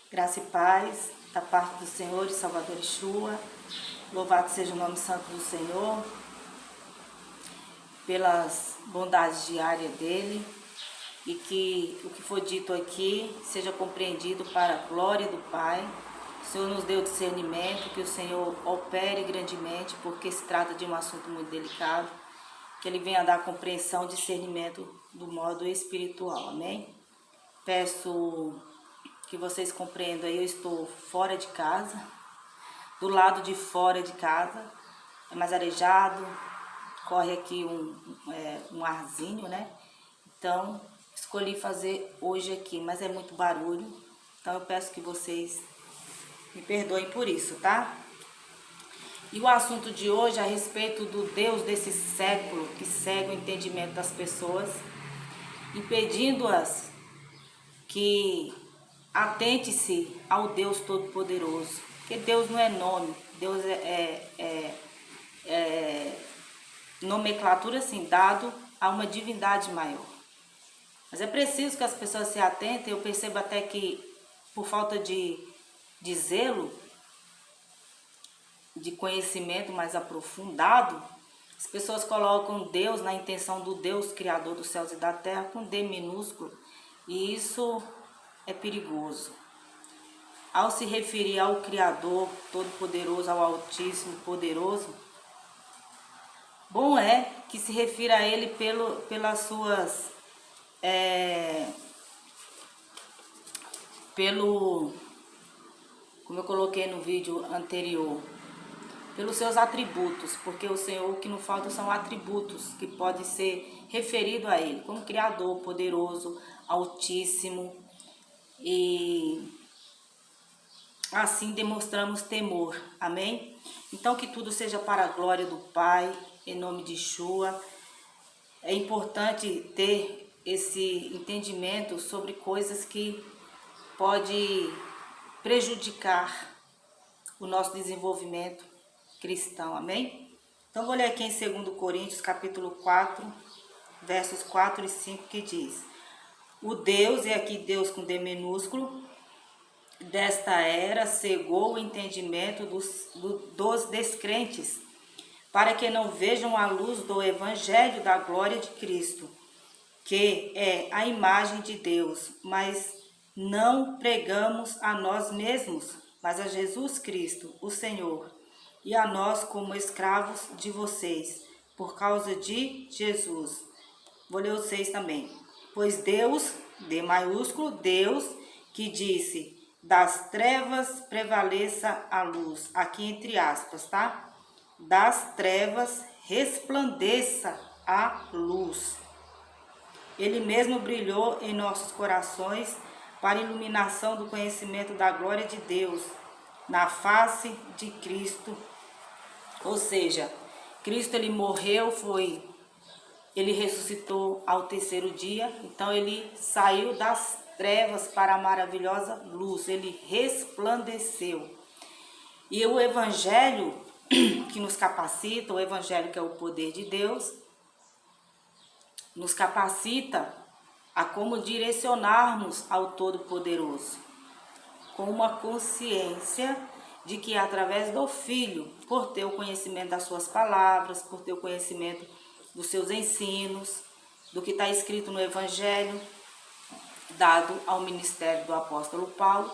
Graça e paz da parte do Senhor e Salvador Yeshua. Louvado seja o nome santo do Senhor, pelas bondades diárias dele, e que o que for dito aqui seja compreendido para a glória do Pai. O Senhor nos deu discernimento, que o Senhor opere grandemente, porque se trata de um assunto muito delicado, que Ele venha dar compreensão, discernimento do modo espiritual, amém? Peço que vocês compreendam aí, eu estou fora de casa, do lado de fora de casa, é mais arejado, corre aqui um arzinho, né? Então, escolhi fazer hoje aqui, mas é muito barulho, então eu peço que vocês me perdoem por isso, tá? E o assunto de hoje é a respeito do Deus desse século, que segue o entendimento das pessoas, impedindo-as que atente-se ao Deus Todo-Poderoso. Porque Deus não é nome, Deus é nomenclatura assim, dado a uma divindade maior. Mas é preciso que as pessoas se atentem. Eu percebo até que, por falta de zelo, de conhecimento mais aprofundado, as pessoas colocam Deus na intenção do Deus Criador dos céus e da terra com D minúsculo, e isso é perigoso. Ao se referir ao Criador Todo-Poderoso, ao Altíssimo Poderoso, bom é que se refira a Ele pelas suas... como eu coloquei no vídeo anterior, pelos seus atributos, porque o Senhor, o que não falta são atributos que podem ser referidos a Ele, como Criador, Poderoso, Altíssimo, e assim demonstramos temor, amém? Então que tudo seja para a glória do Pai, em nome de Yeshua. É importante ter esse entendimento sobre coisas que podem prejudicar o nosso desenvolvimento cristão, amém? Então vou ler aqui em 2 Coríntios, capítulo 4, versos 4 e 5, que diz: o Deus, e aqui Deus com D minúsculo, desta era cegou o entendimento dos descrentes, para que não vejam a luz do evangelho da glória de Cristo, que é a imagem de Deus, mas não pregamos a nós mesmos, mas a Jesus Cristo, o Senhor, e a nós como escravos de vocês, por causa de Jesus. Vou ler o 6 também. Pois Deus, D maiúsculo, Deus, que disse, das trevas prevaleça a luz, aqui entre aspas, tá? Das trevas resplandeça a luz. Ele mesmo brilhou em nossos corações para a iluminação do conhecimento da glória de Deus na face de Cristo. Ou seja, Cristo ele morreu, ele ressuscitou ao terceiro dia, então ele saiu das trevas para a maravilhosa luz, ele resplandeceu. E o evangelho que nos capacita, o evangelho que é o poder de Deus, nos capacita a como direcionarmos ao Todo-Poderoso, com uma consciência de que através do Filho, por ter o conhecimento das suas palavras, por ter o conhecimento dos seus ensinos, do que está escrito no Evangelho, dado ao ministério do apóstolo Paulo,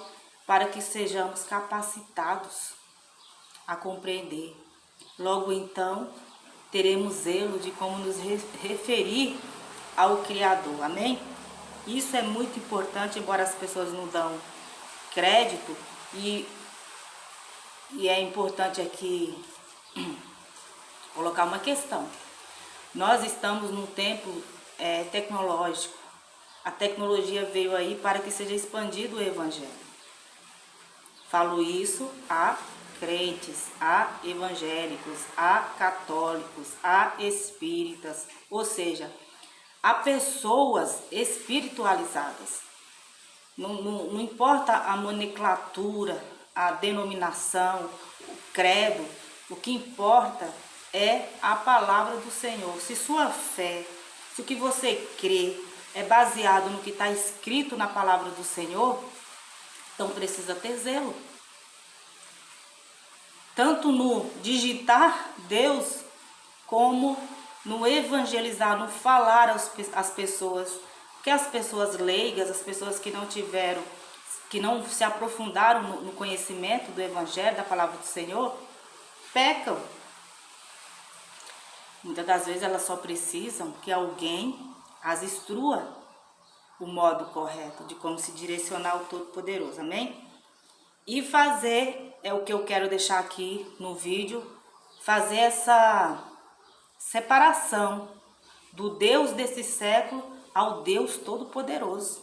para que sejamos capacitados a compreender. Logo então, teremos zelo de como nos referir ao Criador, amém? Isso é muito importante, embora as pessoas não dão crédito, e é importante aqui colocar uma questão. Nós estamos num tempo tecnológico. A tecnologia veio aí para que seja expandido o Evangelho. Falo isso a crentes, a evangélicos, a católicos, a espíritas, ou seja, a pessoas espiritualizadas. Não importa a nomenclatura, a denominação, o credo, o que importa é a palavra do Senhor. Se sua fé, se o que você crê é baseado no que está escrito na palavra do Senhor, Então precisa ter zelo. Tanto no digitar Deus, como no evangelizar, no falar às pessoas. Porque as pessoas leigas, as pessoas que não tiveram, que não se aprofundaram no conhecimento do evangelho, da palavra do Senhor, pecam. Muitas das vezes elas só precisam que alguém as instrua o modo correto de como se direcionar ao Todo-Poderoso, amém? E fazer, é o que eu quero deixar aqui no vídeo, fazer essa separação do Deus desse século ao Deus Todo-Poderoso.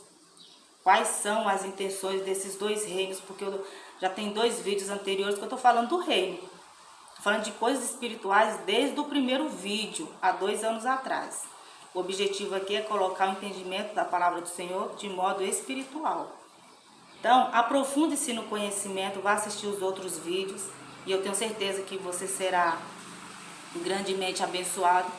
Quais são as intenções desses dois reinos? Porque eu já tenho 2 vídeos anteriores que eu estou falando do reino. Estou falando de coisas espirituais desde o primeiro vídeo, há 2 anos atrás. O objetivo aqui é colocar o entendimento da palavra do Senhor de modo espiritual. Então, aprofunde-se no conhecimento, vá assistir os outros vídeos e eu tenho certeza que você será grandemente abençoado.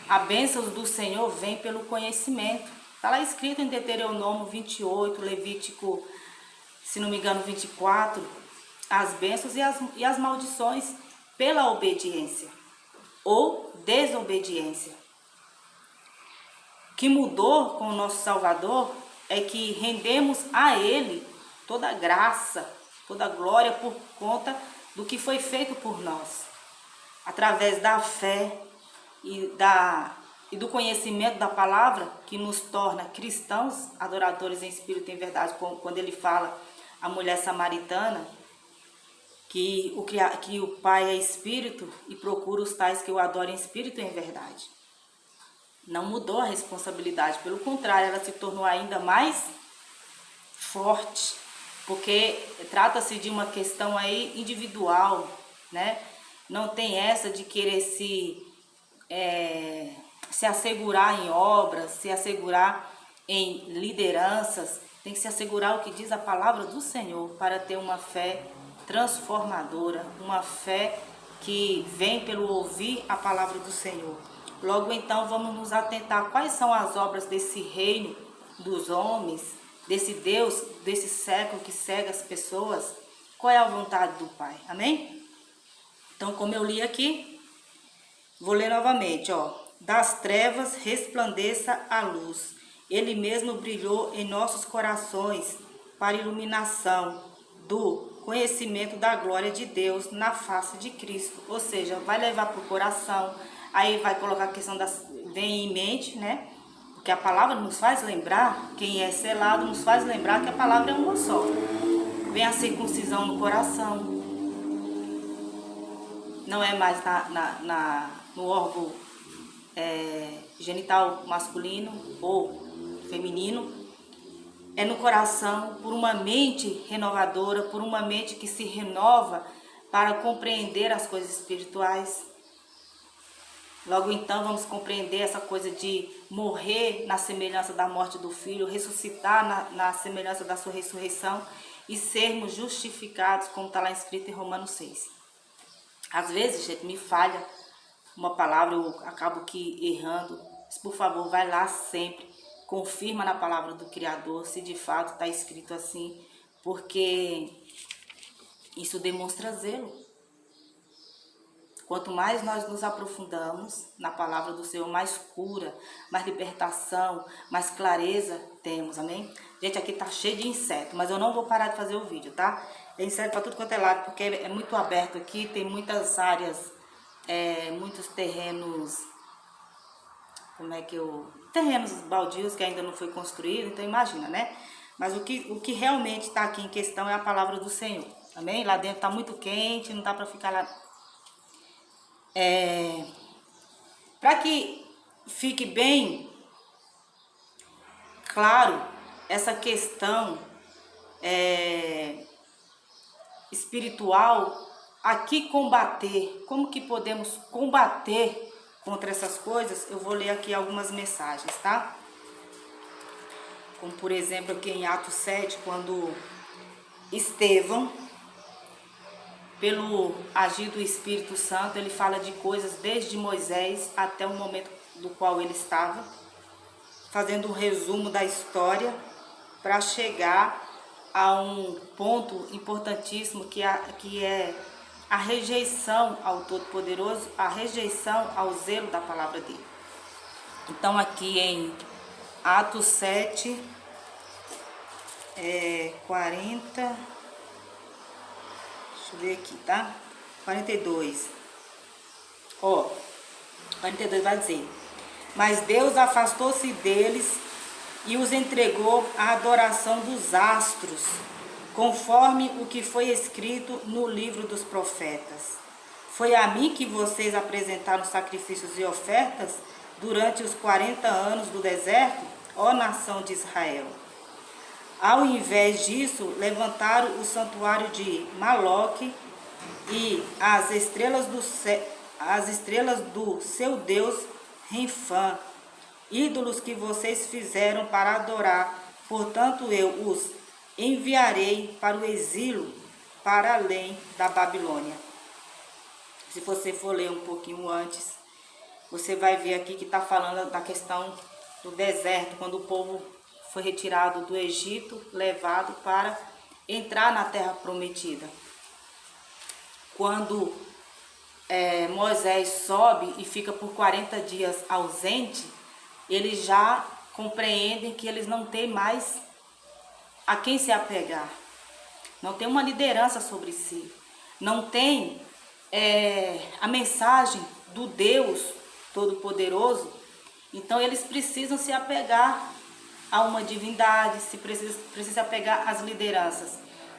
A bênção do Senhor vem pelo conhecimento. Está lá escrito em Deuteronômio 28, Levítico, se não me engano, 24, as bênçãos e as maldições pela obediência ou desobediência. O que mudou com o nosso Salvador é que rendemos a Ele toda a graça, toda a glória por conta do que foi feito por nós. Através da fé e do conhecimento da palavra, que nos torna cristãos, adoradores em espírito e em verdade, quando ele fala a mulher samaritana, que o Pai é espírito e procura os tais que o adorem em espírito e em verdade. Não mudou a responsabilidade, pelo contrário, ela se tornou ainda mais forte, porque trata-se de uma questão aí individual, né? Não tem essa de querer se assegurar em obras, se assegurar em lideranças. Tem que se assegurar o que diz a palavra do Senhor para ter uma fé transformadora, uma fé que vem pelo ouvir a palavra do Senhor. Logo então vamos nos atentar quais são as obras desse reino dos homens, desse Deus, desse século que cega as pessoas. Qual é a vontade do Pai? Amém? Então, como eu li aqui, vou ler novamente, ó. Das trevas resplandeça a luz. Ele mesmo brilhou em nossos corações para iluminação do conhecimento da glória de Deus na face de Cristo. Ou seja, vai levar para o coração, aí vai colocar a questão vem em mente, né? Porque a palavra nos faz lembrar, quem é selado nos faz lembrar que a palavra é uma só. Vem a circuncisão no coração. Não é mais no órgão genital masculino ou feminino. É no coração, por uma mente renovadora, por uma mente que se renova para compreender as coisas espirituais. Logo então vamos compreender essa coisa de morrer na semelhança da morte do Filho, ressuscitar na semelhança da sua ressurreição e sermos justificados, como está lá escrito em Romanos 6. Às vezes, gente, me falha uma palavra, eu acabo que errando. Mas, por favor, vai lá sempre, confirma na palavra do Criador se de fato está escrito assim, porque isso demonstra zelo. Quanto mais nós nos aprofundamos na palavra do Senhor, mais cura, mais libertação, mais clareza temos, amém? Gente, aqui tá cheio de inseto, mas eu não vou parar de fazer o vídeo, tá? É inseto para tudo quanto é lado, porque é muito aberto aqui, tem muitas áreas, muitos terrenos, terrenos baldios que ainda não foi construído, então imagina, né? Mas o que realmente está aqui em questão é a palavra do Senhor, amém? Lá dentro tá muito quente, não dá para ficar lá. Para que fique bem claro essa questão espiritual, aqui combater, como que podemos combater contra essas coisas, eu vou ler aqui algumas mensagens, tá? Como por exemplo aqui em Atos 7, quando Estevão, pelo agir do Espírito Santo, ele fala de coisas desde Moisés até o momento do qual ele estava, fazendo um resumo da história para chegar a um ponto importantíssimo que é a rejeição ao Todo-Poderoso, a rejeição ao zelo da palavra dele. Então aqui em Atos 7, 40, deixa eu ver aqui, tá? 42. 42 vai dizer: mas Deus afastou-se deles e os entregou à adoração dos astros, conforme o que foi escrito no livro dos profetas. Foi a mim que vocês apresentaram sacrifícios e ofertas durante os 40 anos do deserto, ó nação de Israel. Ao invés disso, levantaram o santuário de Maloque e as estrelas do seu Deus Renfã, ídolos que vocês fizeram para adorar. Portanto, eu os enviarei para o exílio, para além da Babilônia. Se você for ler um pouquinho antes, você vai ver aqui que está falando da questão do deserto, quando o povo foi retirado do Egito, levado para entrar na terra prometida. Quando Moisés sobe e fica por 40 dias ausente, eles já compreendem que eles não têm mais a quem se apegar. Não tem uma liderança sobre si. Não tem a mensagem do Deus Todo-Poderoso. Então eles precisam se apegar a uma divindade, precisam se apegar às lideranças.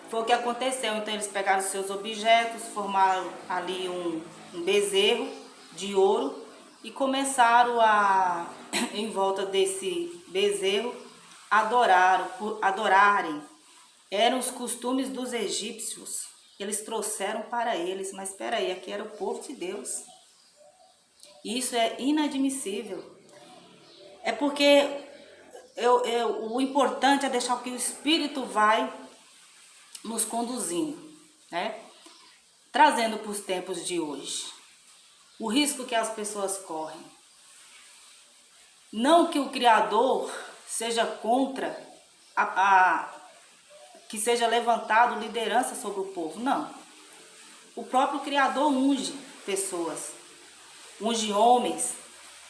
Foi o que aconteceu. Então eles pegaram seus objetos, formaram ali um bezerro de ouro e começaram a, em volta desse bezerro, adorarem. Eram os costumes dos egípcios. Eles trouxeram para eles, mas espera aí, aqui era o povo de Deus. Isso é inadmissível. É porque o importante é deixar que o Espírito vai nos conduzindo, né? Trazendo para os tempos de hoje. O risco que as pessoas correm. Não que o Criador seja contra que seja levantado liderança sobre o povo, não. O próprio Criador unge pessoas, unge homens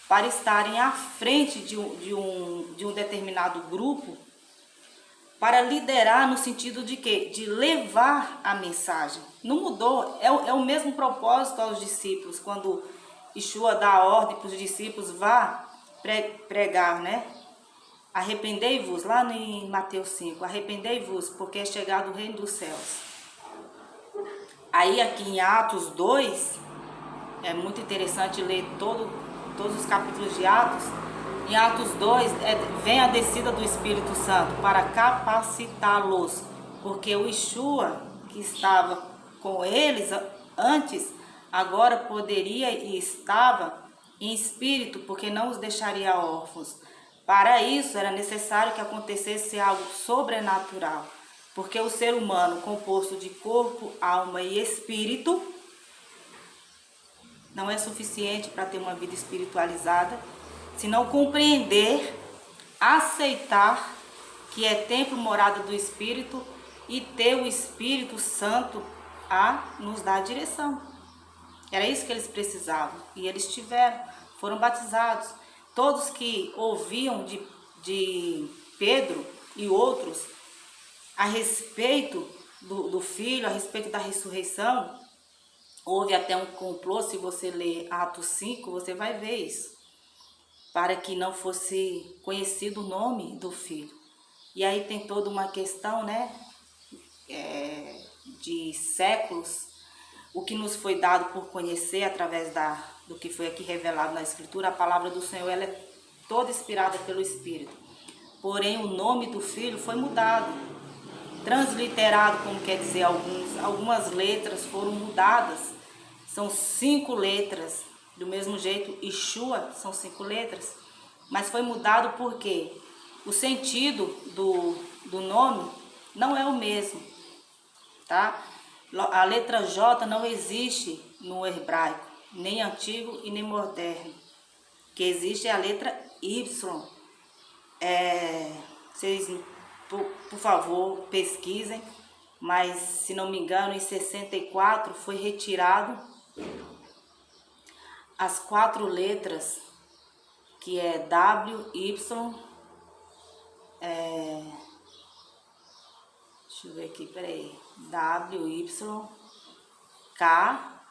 para estarem à frente de um determinado grupo, para liderar no sentido de quê? De levar a mensagem. Não mudou, é o mesmo propósito aos discípulos, quando Yeshua dá a ordem para os discípulos, vá pregar, né? Arrependei-vos, lá em Mateus 5, arrependei-vos, porque é chegado o reino dos céus. Aí aqui em Atos 2, é muito interessante ler todos os capítulos de Atos. Em Atos 2, vem a descida do Espírito Santo para capacitá-los, porque o Yeshua, que estava com eles antes, agora poderia e estava em espírito, porque não os deixaria órfãos. Para isso, era necessário que acontecesse algo sobrenatural, porque o ser humano, composto de corpo, alma e espírito, não é suficiente para ter uma vida espiritualizada, se não compreender, aceitar que é templo, morada do Espírito, e ter o Espírito Santo a nos dar direção. Era isso que eles precisavam, e eles foram batizados. Todos que ouviam de Pedro e outros a respeito do Filho, a respeito da ressurreição, houve até um complô. Se você ler Atos 5, você vai ver isso, para que não fosse conhecido o nome do Filho. E aí tem toda uma questão, né, de séculos, o que nos foi dado por conhecer através do que foi aqui revelado na Escritura. A palavra do Senhor, ela é toda inspirada pelo Espírito. Porém, o nome do Filho foi mudado, transliterado, como quer dizer, algumas letras foram mudadas. São 5 letras, do mesmo jeito, Yeshua são 5 letras, mas foi mudado porque o sentido do nome não é o mesmo, tá? A letra J não existe no hebraico, nem antigo e nem moderno. O que existe é a letra Y. Vocês por favor, pesquisem, mas se não me engano, em 64 foi retirado as 4 letras, que é W, Y, deixa eu ver aqui, peraí, W, Y, K,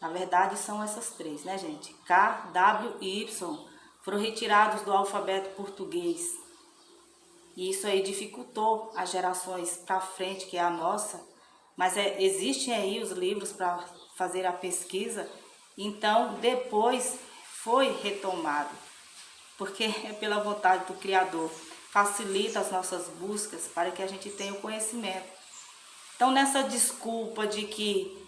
na verdade são essas 3, né, gente? K, W e Y foram retirados do alfabeto português. E isso aí dificultou as gerações para frente, que é a nossa. Mas existem aí os livros para fazer a pesquisa. Então, depois foi retomado. Porque é pela vontade do Criador. Facilita as nossas buscas para que a gente tenha o conhecimento. Então, nessa desculpa de que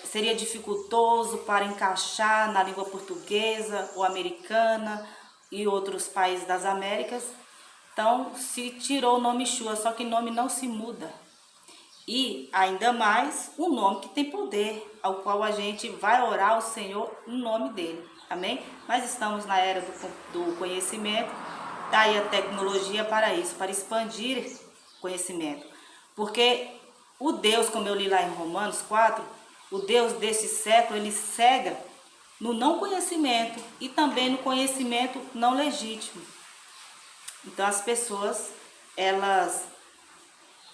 seria dificultoso para encaixar na língua portuguesa ou americana e outros países das Américas, então se tirou o nome Yeshua, só que o nome não se muda. E ainda mais um nome que tem poder, ao qual a gente vai orar ao Senhor no nome dele, amém? Mas estamos na era do conhecimento, daí a tecnologia para isso, para expandir conhecimento. Porque o Deus, como eu li lá em Romanos 4, o Deus desse século, ele cega no não conhecimento e também no conhecimento não legítimo. Então as pessoas, elas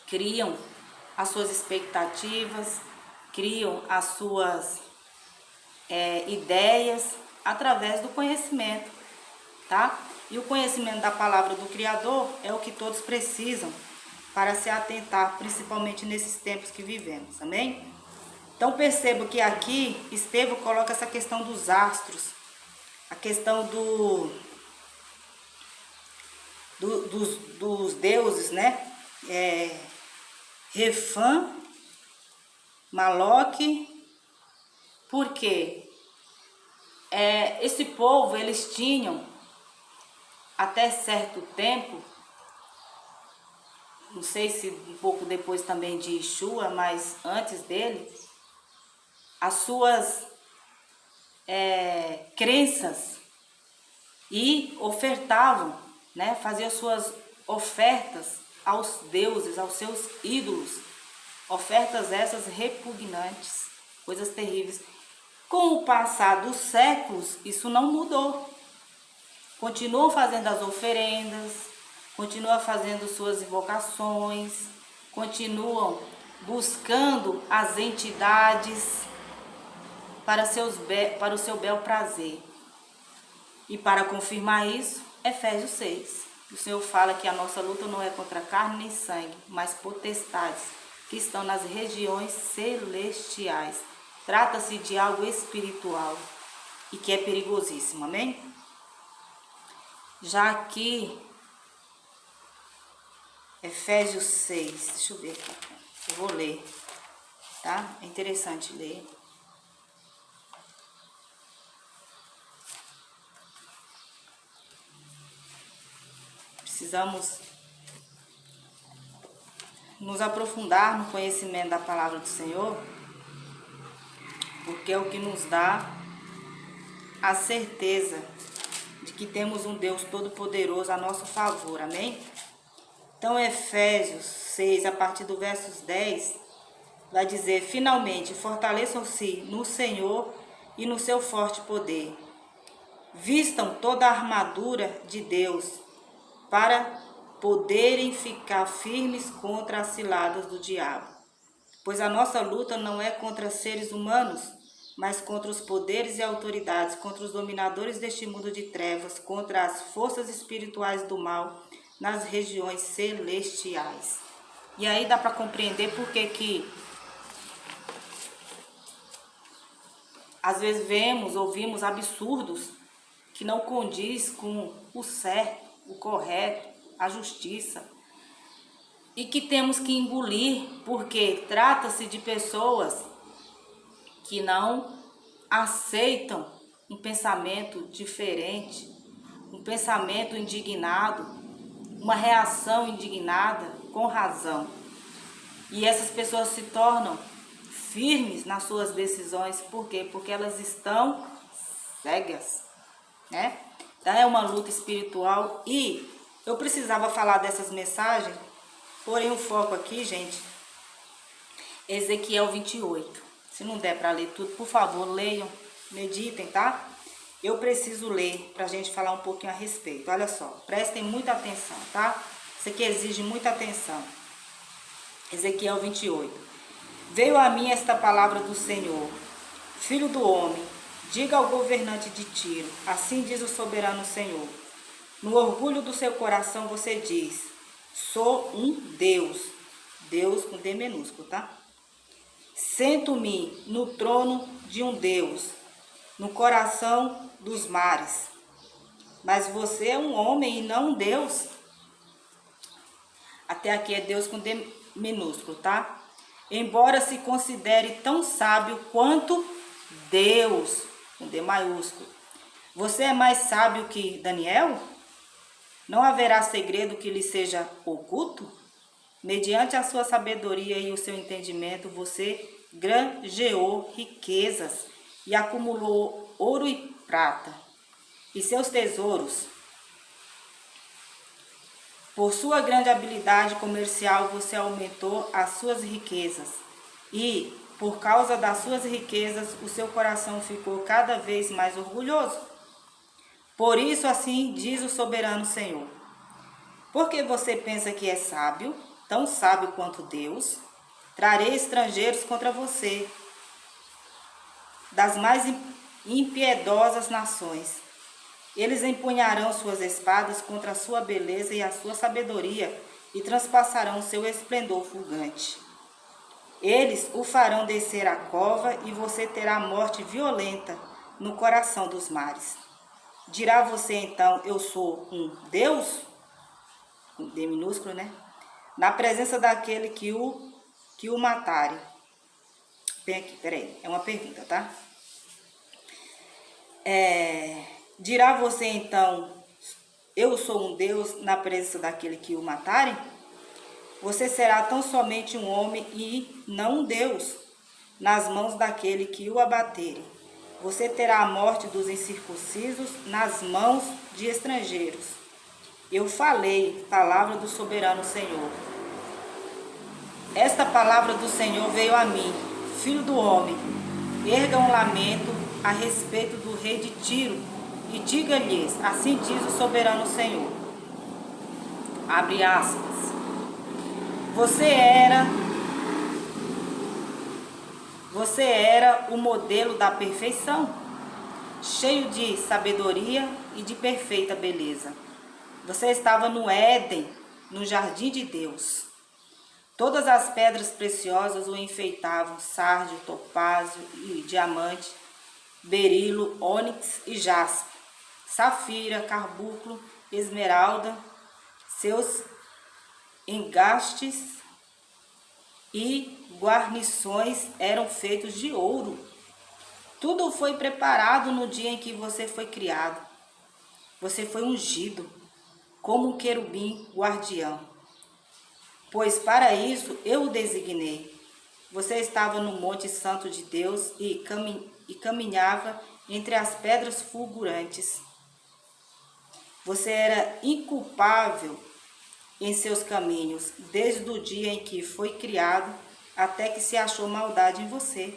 criam as suas expectativas, criam as suas ideias através do conhecimento, tá? E o conhecimento da palavra do Criador é o que todos precisam para se atentar, principalmente nesses tempos que vivemos, amém? Então percebo que aqui Estevão coloca essa questão dos astros, a questão dos deuses, né? Refã, Maloque. Por quê? Esse povo, eles tinham, até certo tempo, não sei se um pouco depois também de Yeshua, mas antes dele, as suas crenças e ofertavam, né? Faziam suas ofertas aos deuses, aos seus ídolos, ofertas essas repugnantes, coisas terríveis. Com o passar dos séculos, isso não mudou. Continuam fazendo as oferendas, continuam fazendo suas invocações, continuam buscando as entidades para o seu bel prazer. E para confirmar isso, Efésios 6. O Senhor fala que a nossa luta não é contra carne nem sangue, mas potestades que estão nas regiões celestiais. Trata-se de algo espiritual e que é perigosíssimo, amém? Já aqui, Efésios 6, deixa eu ver aqui, eu vou ler, tá? É interessante ler. Precisamos nos aprofundar no conhecimento da palavra do Senhor, porque é o que nos dá a certeza de que temos um Deus todo-poderoso a nosso favor, amém? Então, Efésios 6, a partir do versos 10, vai dizer: finalmente, fortaleçam-se no Senhor e no seu forte poder. Vistam toda a armadura de Deus, para poderem ficar firmes contra as ciladas do diabo. Pois a nossa luta não é contra seres humanos, mas contra os poderes e autoridades, contra os dominadores deste mundo de trevas, contra as forças espirituais do mal nas regiões celestiais. E aí dá para compreender por que às vezes ouvimos absurdos que não condiz com o certo, o correto, a justiça, e que temos que engolir, porque trata-se de pessoas que não aceitam um pensamento diferente, um pensamento indignado, uma reação indignada com razão. E essas pessoas se tornam firmes nas suas decisões, por quê? Porque elas estão cegas, né? tá? É uma luta espiritual e eu precisava falar dessas mensagens, porém o foco aqui, gente, Ezequiel 28. Se não der para ler tudo, por favor, leiam, meditem, tá? Eu preciso ler para a gente falar um pouquinho a respeito. Olha só, prestem muita atenção, tá? Isso aqui exige muita atenção. Ezequiel 28. Veio a mim esta palavra do Senhor. Filho do homem, diga ao governante de Tiro, assim diz o soberano Senhor. No orgulho do seu coração você diz, sou um Deus. Deus com D minúsculo, tá? Sento-me no trono de um Deus, no coração dos mares. Mas você é um homem e não um Deus. Até aqui é Deus com D minúsculo, tá? Embora se considere tão sábio quanto Deus, com D maiúsculo. Você é mais sábio que Daniel? Não haverá segredo que lhe seja oculto? Mediante a sua sabedoria e o seu entendimento, você granjeou riquezas e acumulou ouro e prata. E seus tesouros, por sua grande habilidade comercial, você aumentou as suas riquezas. E, por causa das suas riquezas, o seu coração ficou cada vez mais orgulhoso. Por isso, assim diz o soberano Senhor. Porque você pensa que é sábio, tão sábio quanto Deus, trarei estrangeiros contra você, das mais impiedosas nações. Eles empunharão suas espadas contra a sua beleza e a sua sabedoria e transpassarão seu esplendor fulgante. Eles o farão descer à cova e você terá morte violenta no coração dos mares. Dirá você então, eu sou um Deus? Com D minúsculo, né? Na presença daquele que o matarem. Bem aqui, peraí, é uma pergunta, tá? Dirá você então, eu sou um Deus na presença daquele que o matarem? Você será tão somente um homem e não um Deus, nas mãos daquele que o abaterem. Você terá a morte dos incircuncisos nas mãos de estrangeiros. Eu falei, palavra do soberano Senhor. Esta palavra do Senhor veio a mim, filho do homem. Erga um lamento a respeito do rei de Tiro e diga-lhes, assim diz o soberano Senhor. Abre aspas. Você era o modelo da perfeição, cheio de sabedoria e de perfeita beleza. Você estava no Éden, no jardim de Deus. Todas as pedras preciosas o enfeitavam, sárdio, topázio e diamante, berilo, ônix e jaspe, safira, carbúnculo, esmeralda. Seus engastes e guarnições eram feitos de ouro. Tudo foi preparado no dia em que você foi criado. Você foi ungido como um querubim guardião, pois para isso eu o designei. Você estava no monte santo de Deus e caminhava entre as pedras fulgurantes. Você era inculpável em seus caminhos, desde o dia em que foi criado até que se achou maldade em você.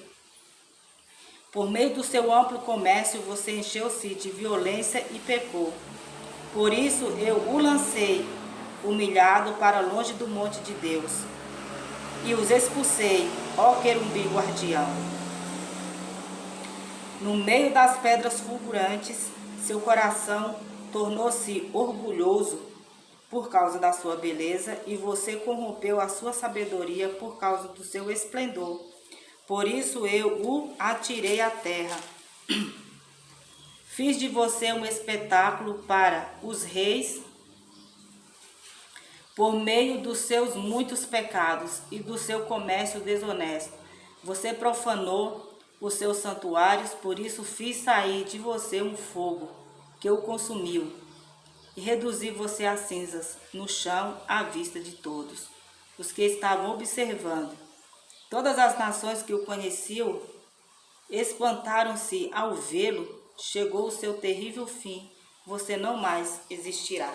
Por meio do seu amplo comércio, você encheu-se de violência e pecou. Por isso eu o lancei, humilhado, para longe do monte de Deus, e os expulsei, ó querubim guardião. No meio das pedras fulgurantes, seu coração tornou-se orgulhoso por causa da sua beleza, e você corrompeu a sua sabedoria por causa do seu esplendor. Por isso eu o atirei à terra. Fiz de você um espetáculo para os reis por meio dos seus muitos pecados e do seu comércio desonesto. Você profanou os seus santuários, por isso fiz sair de você um fogo que o consumiu e reduzi você a cinzas no chão à vista de todos os que estavam observando. Todas as nações que o conheciam espantaram-se ao vê-lo. Chegou o seu terrível fim você não mais existirá.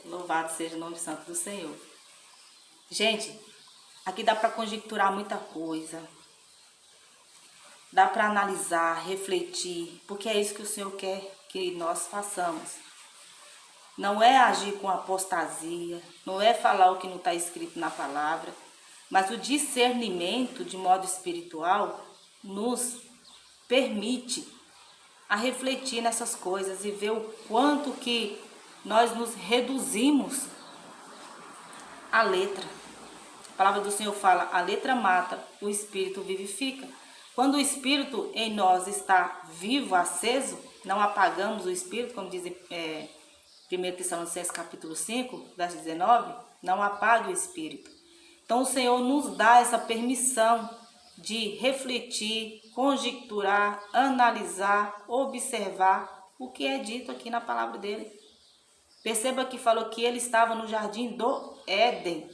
Louvado seja o nome santo do Senhor. Gente, aqui dá para conjecturar muita coisa. Dá para analisar, refletir, porque é isso que o Senhor quer que nós façamos. Não é agir com apostasia, não é falar o que não está escrito na palavra, mas o discernimento de modo espiritual nos permite a refletir nessas coisas e ver o quanto que nós nos reduzimos à letra. A palavra do Senhor fala, a letra mata, o espírito vivifica. Quando o espírito em nós está vivo, aceso, não apagamos o espírito, como diz 1 Tessalonicenses capítulo 5, verso 19, não apague o espírito. Então o Senhor nos dá essa permissão de refletir, conjecturar, analisar, observar o que é dito aqui na palavra dele. Perceba que falou que ele estava no jardim do Éden,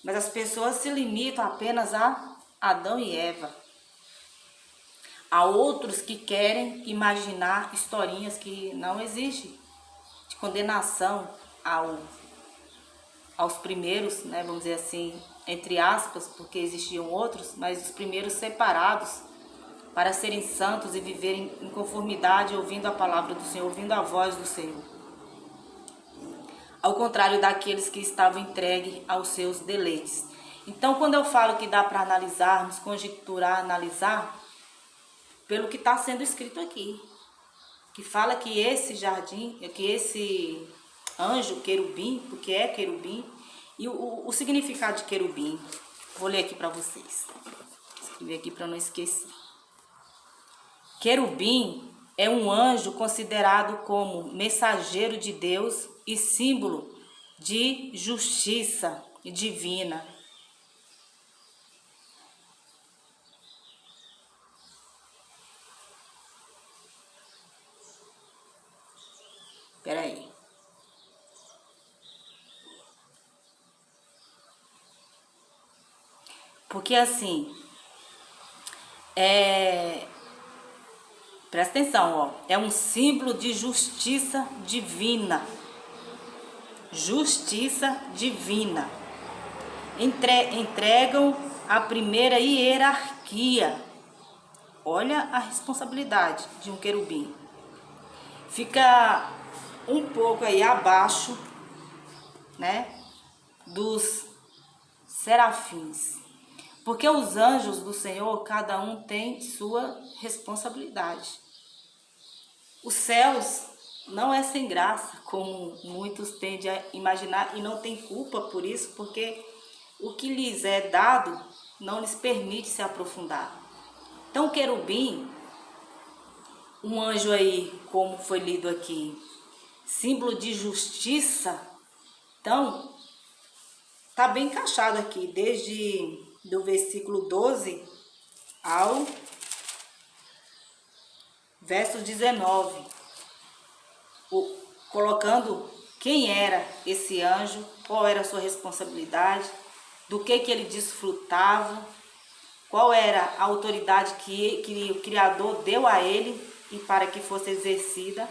mas as pessoas se limitam apenas a Adão e Eva. Há outros que querem imaginar historinhas que não existem, de condenação aos primeiros, né, vamos dizer assim, entre aspas, porque existiam outros, mas os primeiros separados para serem santos e viverem em conformidade, ouvindo a palavra do Senhor, ouvindo a voz do Senhor. Ao contrário daqueles que estavam entregues aos seus deleites. Então, quando eu falo que dá para analisarmos, conjecturar, analisar, pelo que está sendo escrito aqui, que fala que esse jardim, que esse anjo, querubim, porque é querubim, e o significado de querubim, vou ler aqui para vocês, escrever aqui para não esquecer. Querubim é um anjo considerado como mensageiro de Deus e símbolo de justiça divina. Espera aí. Porque assim, presta atenção, ó, é um símbolo de justiça divina. Justiça divina. Entregam a primeira hierarquia. Olha a responsabilidade de um querubim. Fica um pouco aí abaixo, né, dos serafins. Porque os anjos do Senhor, cada um tem sua responsabilidade. Os céus não é sem graça, como muitos tendem a imaginar, e não tem culpa por isso, porque o que lhes é dado não lhes permite se aprofundar. Então o querubim, um anjo aí, como foi lido aqui, símbolo de justiça, então está bem encaixado aqui, desde do versículo 12 ao verso 19, colocando quem era esse anjo, qual era a sua responsabilidade, do que ele desfrutava, qual era a autoridade que o Criador deu a ele e para que fosse exercida.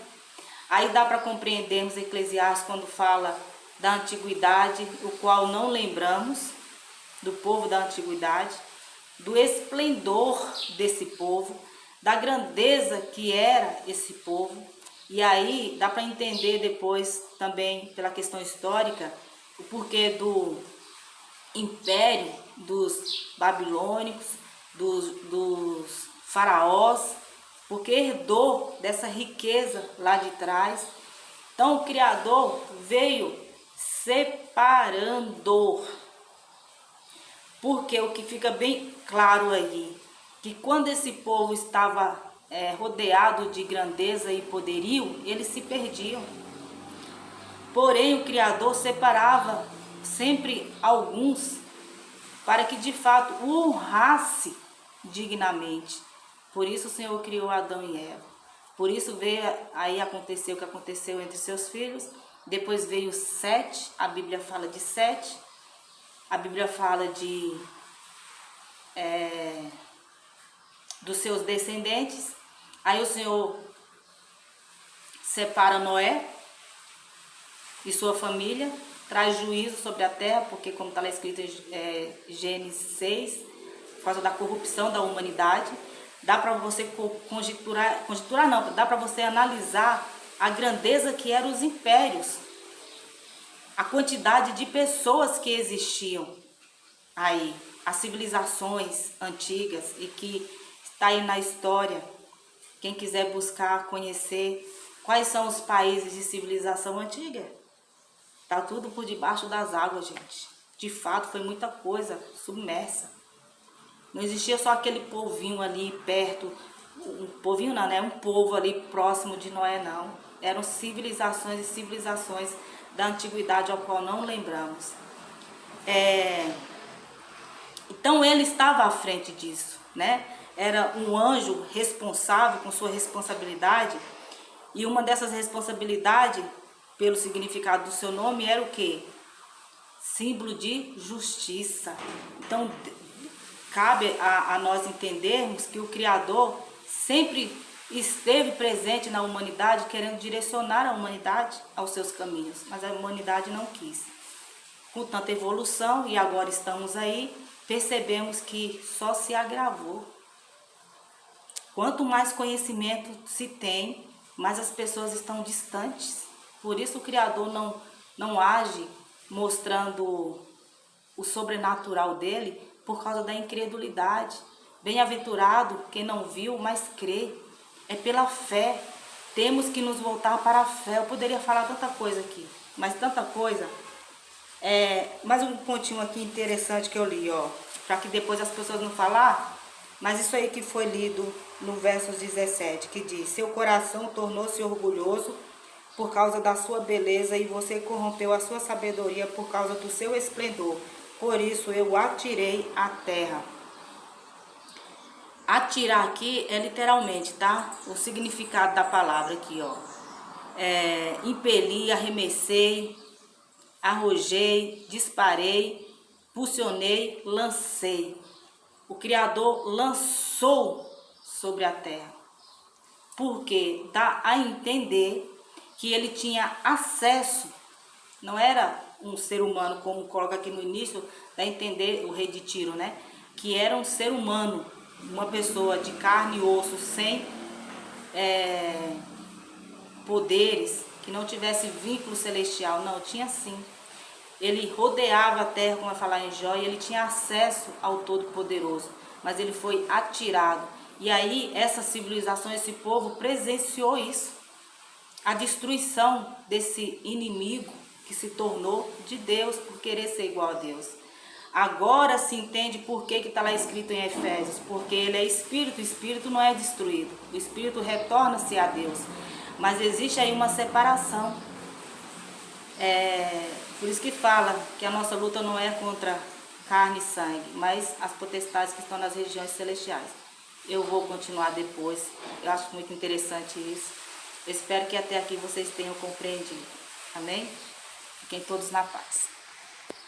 Aí dá para compreendermos Eclesiastes quando fala da antiguidade, o qual não lembramos, do povo da antiguidade, do esplendor desse povo, da grandeza que era esse povo. E aí dá para entender depois também, pela questão histórica, o porquê do império dos babilônicos, dos faraós, porque herdou dessa riqueza lá de trás. Então o Criador veio separando, porque o que fica bem claro aí, que quando esse povo estava rodeado de grandeza e poderio, eles se perdiam. Porém o Criador separava sempre alguns para que de fato o honrasse dignamente. Por isso o Senhor criou Adão e Eva. Por isso veio aí acontecer o que aconteceu entre seus filhos. Depois veio Sete, a Bíblia fala de Sete. A Bíblia fala dos seus descendentes. Aí o Senhor separa Noé e sua família, traz juízo sobre a terra, porque como está lá escrito em Gênesis 6, por causa da corrupção da humanidade, dá para você conjecturar não, dá para você analisar a grandeza que eram os impérios, a quantidade de pessoas que existiam aí, as civilizações antigas e que está aí na história. Quem quiser buscar, conhecer quais são os países de civilização antiga, tá tudo por debaixo das águas, gente. De fato, foi muita coisa submersa. Não existia só aquele povinho ali perto, um povinho não, né? Um povo ali próximo de Noé, não. Eram civilizações e civilizações da antiguidade ao qual não lembramos. Então ele estava à frente disso, né? Era um anjo responsável com sua responsabilidade, e uma dessas responsabilidades, pelo significado do seu nome, era o quê? Símbolo de justiça. Então cabe a nós entendermos que o Criador sempre esteve presente na humanidade, querendo direcionar a humanidade aos seus caminhos, mas a humanidade não quis. Com tanta evolução, e agora estamos aí, percebemos que só se agravou. Quanto mais conhecimento se tem, mais as pessoas estão distantes. Por isso o Criador não age mostrando o sobrenatural dele, por causa da incredulidade. Bem-aventurado quem não viu, mas crê. É pela fé. Temos que nos voltar para a fé. Eu poderia falar tanta coisa aqui, mas tanta coisa. Mais um pontinho aqui interessante que eu li, ó, para que depois as pessoas não falar, mas isso aí que foi lido no verso 17, que diz: seu coração tornou-se orgulhoso por causa da sua beleza, e você corrompeu a sua sabedoria por causa do seu esplendor. Por isso eu atirei à terra. Atirar aqui é literalmente, tá? O significado da palavra aqui, ó. Impeli, arremessei, arrojei, disparei, pulsionei, lancei. O Criador lançou sobre a terra. Porque dá a entender que ele tinha acesso, não era um ser humano, como coloca aqui no início, dá a entender o rei de Tiro, né? Que era um ser humano, uma pessoa de carne e osso, sem poderes, que não tivesse vínculo celestial. Não, tinha sim. Ele rodeava a terra, como vai falar em Jó, e ele tinha acesso ao Todo-Poderoso, mas ele foi atirado. E aí essa civilização, esse povo presenciou isso, a destruição desse inimigo que se tornou de Deus por querer ser igual a Deus. Agora se entende por que está lá escrito em Efésios, porque ele é espírito, o espírito não é destruído, o espírito retorna-se a Deus, mas existe aí uma separação. Por isso que fala que a nossa luta não é contra carne e sangue, mas as potestades que estão nas regiões celestiais. Eu vou continuar depois, eu acho muito interessante isso. Eu espero que até aqui vocês tenham compreendido. Amém? Fiquem todos na paz.